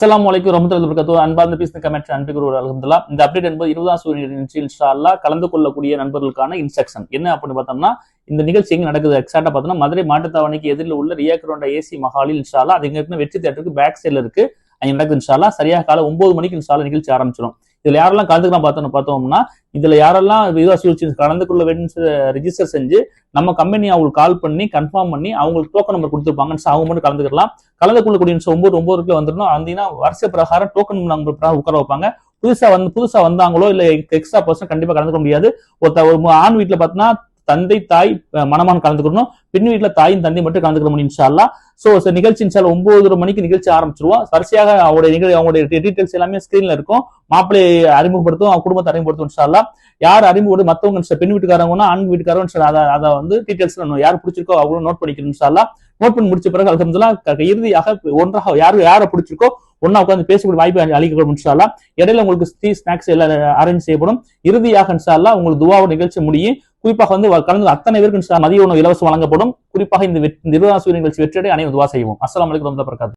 அஸ்ஸலாமு அலைக்கும் வரஹ்மத்துல்லாஹி வபரகாத்துஹு. அன்பார்ந்த பீஸ் கமெண்ட் அன்பிற்கு அல்ஹம்துலில்லாஹ். இந்த அப்டேட் என்பது 20ஆம் சூரிய நிகழ்ச்சி இன்ஷா அல்லாஹ் கலந்து கொள்ளக்கூடிய நண்பர்களுக்கான இன்ஸ்ட்ரக்ஷன் என்ன அப்படின்னு பார்த்தோம்னா, இந்த நிகழ்ச்சி எங்க நடக்குது எக்ஸாக்டா பார்த்தோம்னா மதுரை மாட்டுத்தாவணிக்கு எதிரில் உள்ள ரியாக்ரோண்டா ஏசி மஹாலில் இன்ஷா அல்லாஹ். அது எங்க வெற்றி தியேட்டருக்கு பேக் சைடுல இருக்கு. அங்க நடக்குது இன்ஷா அல்லாஹ். சரியாக காலை 9 மணிக்கு இன்ஷா அல்லாஹ் நிகழ்ச்சி ஆரம்பிச்சிடும். இதுல யாரெல்லாம் கலந்துக்கலாம் பார்த்தோம்னா, இதுல யாரெல்லாம் கலந்து கொள்ள வேண்டும் ரிஜிஸ்டர் செஞ்சு நம்ம கம்பெனி அவங்களுக்கு கால் பண்ணி கன்ஃபார்ம் பண்ணி அவங்களுக்கு டோக்கன் நம்பர் கொடுத்துருப்பாங்க. அவங்க மட்டும் கலந்துக்கலாம். கலந்து கொள்ளக்கூடிய 9 வந்துடணும். வந்தீங்கன்னா வருஷ பிரகாரம் டோக்கன் நம்பர் பிரகாரம் உட்கார வைப்பாங்க. புதுசா வந்தாங்களோ இல்ல எக்ஸ்ட்ரா பர்சன் கண்டிப்பா கலந்துக்க முடியாது. ஒரு ஆண் வீட்டுல பாத்தீங்கன்னா தந்தை தாய் மணமான் கலந்துக்கணும். பெண் வீட்டுல தாயும் தந்தை மட்டும் கலந்துக்க முடியும் இன்ஷா அல்லாஹ். சோ நிகழ்ச்சி இன்ஷா அல்லாஹ் 9:30 மணிக்கு நிகழ்ச்சி ஆரம்பிச்சிருவோம். வரிசையாக அவங்களுடைய டீடைல்ஸ் எல்லாமே ஸ்கிரீன்ல இருக்கும். மாப்பிள்ளை அறிமுகப்படுத்தும், அவங்க குடும்பத்தை அறிமுகப்படுத்தும் இன்ஷா அல்லாஹ். யார் அறிமுகப்படுத்த மத்தவங்க பெண் வீட்டுக்காரங்கன்னா ஆண் வீட்டுக்காரங்க அதை டீடைல்ஸ் யார் பிடிச்சிருக்கோ அவங்களும் நோட் பண்ணிக்கணும் இன்ஷா அல்லாஹ். நோட் பண்ணி முடிச்ச பிறகு அல்ஹம்துலில்லாஹ் இறுதியாக ஒன்றாக யாரை பிடிச்சிருக்கோ ஒன்னா உட்காந்து பேசக்கூடிய வாய்ப்பு அளிக்கப்படும் இன்ஷா அல்லாஹ். இடையில உங்களுக்கு டீ ஸ்நாக்ஸ் எல்லாம் அரேஞ்ச் செய்யப்படும். இறுதியாக இன்ஷா அல்லாஹ் உங்களுக்கு துஆவோட நிகழ்ச்சி முடியும். குறிப்பாக கலந்து அத்தனை பேருக்கு மதிய உணவு இலவசம் வழங்கப்படும். குறிப்பாக இந்த 20ஆம் சூரிய நிகழ்ச்சி வெற்றியடை அனைவரும் துஆ செய்வோம். அஸ்ஸலாமு அலைக்கும் வரஹ்மத்துல்லாஹி வபரகாத்துஹு.